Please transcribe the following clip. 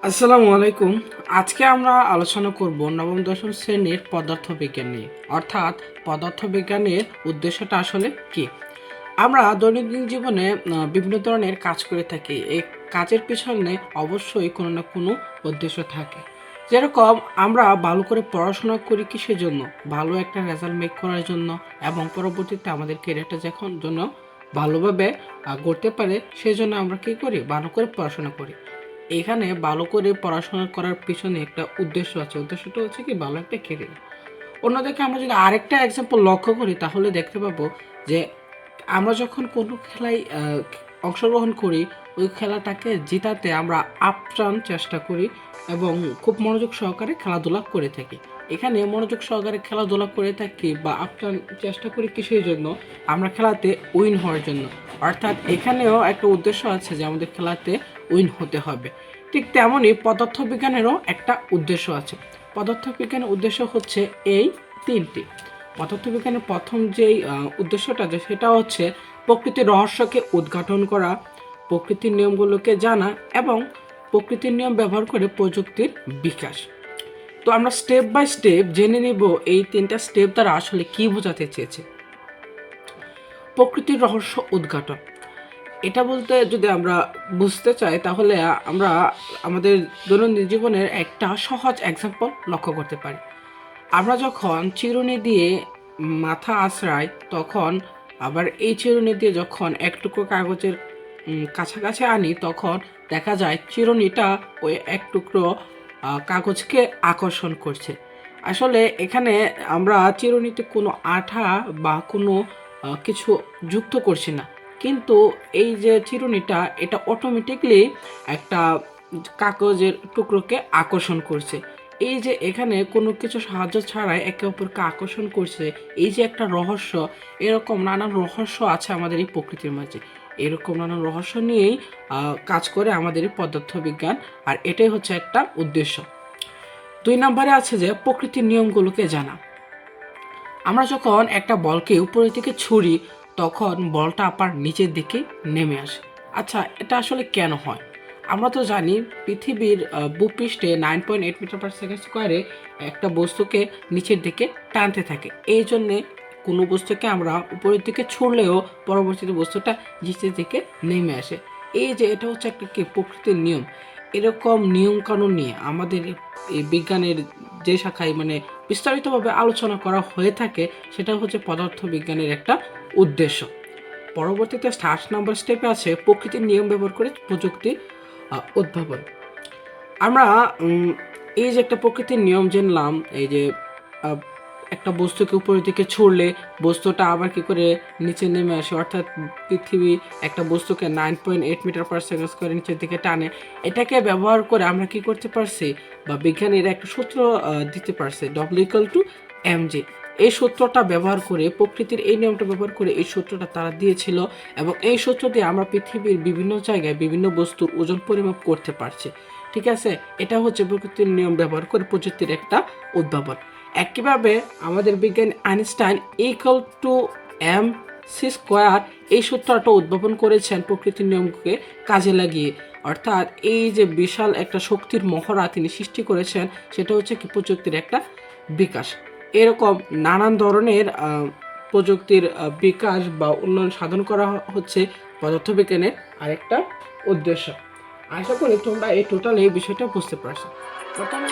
আসসালামু আলাইকুম। আজকে আমরা আলোচনা করব নবম দশম শ্রেণীর পদার্থবিজ্ঞান নিয়ে, অর্থাৎ পদার্থবিজ্ঞানের উদ্দেশ্যটা আসলে কি। আমরা দৈনন্দিন জীবনে বিভিন্ন ধরনের কাজ করে থাকি। এই কাজের পিছনে অবশ্যই কোনো না কোনো উদ্দেশ্য থাকে। যেরকম আমরা ভালো করে পড়াশোনা করি কিসের জন্য? ভালো একটা রেজাল্ট মেক করার জন্য, এবং পরবর্তীতে আমাদের ক্যারিয়ারটা যখন জন্য ভালোভাবে গড়তে পারে, সেই জন্য আমরা কী করি? ভালো করে পড়াশোনা করি। এখানে ভালো করে পড়াশোনা করার পিছনে একটা উদ্দেশ্য আছে। উদ্দেশ্যটা হচ্ছে কি, ভালো একটা ক্যারিয়ার। অন্যদিকে আমরা যদি আরেকটা এক্সাম্পল লক্ষ্য করি, তাহলে দেখতে পাবো যে আমরা যখন কোনো খেলায় অংশগ্রহণ করি, ওই খেলাটাকে জিতাতে আমরা আপ্রাণ চেষ্টা করি এবং খুব মনোযোগ সহকারে খেলাধুলা করে থাকি। এখানে মনোযোগ সহকারে খেলাধুলা করে থাকি বা আপ্রাণ চেষ্টা করি কিসের জন্য? আমরা খেলাতে উইন হওয়ার জন্য। অর্থাৎ এখানেও একটা উদ্দেশ্য আছে যে আমাদের খেলাতে উইন হতে হবে। ঠিক তেমনই পদার্থবিজ্ঞানেরও একটা উদ্দেশ্য আছে। পদার্থবিজ্ঞানের উদ্দেশ্য হচ্ছে এই তিনটি। পদার্থবিজ্ঞানের প্রথম যেই উদ্দেশ্যটা আছে, সেটা হচ্ছে প্রকৃতির রহস্যকে উদ্ঘাটন করা, প্রকৃতির নিয়মগুলোকে জানা এবং প্রকৃতির নিয়ম ব্যবহার করে প্রযুক্তির বিকাশ। তো আমরা স্টেপ বাই স্টেপ জেনে নিব এই তিনটা স্টেপ দ্বারা আসলে কি বোঝাতে চেয়েছে। প্রকৃতির রহস্য উদ্ঘাটন, এটা বলতে যদি আমরা বুঝতে চাই, তাহলে আমরা আমাদের দৈনন্দিন জীবনের একটা সহজ এক্সাম্পল লক্ষ্য করতে পারি। আমরা যখন চিরুনি দিয়ে মাথা আঁচড়াই, তখন আবার এই চিরুনি দিয়ে যখন এক টুকরো কাগজের কাছাকাছি আনি, তখন দেখা যায় চিরুনিটা ওই এক টুকরো কাগজকে আকর্ষণ করছে। আসলে এখানে আমরা চিরুনিতে কোনো আঠা বা কোনো কিছু যুক্ত করছি না, কিন্তু এই যে চিরুনিটা, এটা অটোমেটিকলি একটা কাগজের টুকরোকে আকর্ষণ করছে। এই যে এখানে কোনো কিছু সাহায্য ছাড়াই একে অপরকে আকর্ষণ করছে, এই যে একটা রহস্য, এরকম নানান রহস্য আছে আমাদের এই প্রকৃতির মাঝে। এরকম নানান রহস্য নিয়েই কাজ করে আমাদের এই পদার্থবিজ্ঞান, আর এটাই হচ্ছে একটা উদ্দেশ্য। 2 নম্বরে আছে যে প্রকৃতির নিয়মগুলোকে জানা। আমরা যখন একটা বলকে উপরের দিকে ছুঁড়ি, তখন বলটা আবার নিচের দিকে নেমে আসে। আচ্ছা, এটা আসলে কেন হয়? আমরা তো জানি পৃথিবীর ভূপৃষ্ঠে 9.8 মিটার পার সেকেন্ড স্কোয়ারে একটা বস্তুকে নিচের দিকে টানতে থাকে। এই জন্যে কোনো বস্তুকে আমরা উপরের দিকে ছুঁড়লেও পরবর্তীতে বস্তুটা নিচের দিকে নেমে আসে। এই যে এটা হচ্ছে একটা কি প্রকৃতির নিয়ম। এরকম নিয়মকানুন নিয়ে আমাদের এই বিজ্ঞানের যে শাখায় বিস্তারিতভাবে আলোচনা করা হয়ে থাকে, সেটা হচ্ছে পদার্থবিজ্ঞানের একটা উদ্দেশ্য। পরবর্তীতে 7 নম্বর স্টেপে আছে প্রকৃতির নিয়ম ব্যবহার করে প্রযুক্তির উদ্ভাবন। আমরা এই যে একটা প্রকৃতির নিয়ম জানলাম, এই যে একটা বস্তুকে উপরের দিকে ছুড়লে বস্তুটা আবার কি করে নিচে নেমে আসে, অর্থাৎ পৃথিবী একটা বস্তুকে 9.8 মিটার পার সেকেন্ড স্কোয়ার নিচের দিকে টানে। এটাকে ব্যবহার করে আমরা কি করতে পারছি, বা বিজ্ঞানীরা একটা সূত্র দিতে পারছে, W=mg। এই সূত্রটা ব্যবহার করে, প্রকৃতির এই নিয়মটা ব্যবহার করে এই সূত্রটা তারা দিয়েছিল, এবং এই সূত্র দিয়ে আমরা পৃথিবীর বিভিন্ন জায়গায় বিভিন্ন বস্তুর ওজন পরিমাপ করতে পারছি। ঠিক আছে, এটা হচ্ছে প্রকৃতির নিয়ম ব্যবহার করে প্রযুক্তির একটা উদ্ভাবন। একইভাবে আমাদের বিজ্ঞানী আইনস্টাইন = mc², এই সূত্রটা উদ্ভাবন করেছেন প্রকৃতির নিয়মকে কাজে লাগিয়ে। অর্থাৎ এই যে বিশাল একটা শক্তির মহড়া তিনি সৃষ্টি করেছেন, সেটা হচ্ছে কি প্রযুক্তির একটা বিকাশ। এরকম নানান ধরনের প্রযুক্তির বিকাশ বা উন্নয়ন সাধন করা হচ্ছে পদার্থবিজ্ঞানের আরেকটা উদ্দেশ্য। আশা করি তোমরা এই টোটাল এই বিষয়টা বুঝতে পারছো। প্রথমে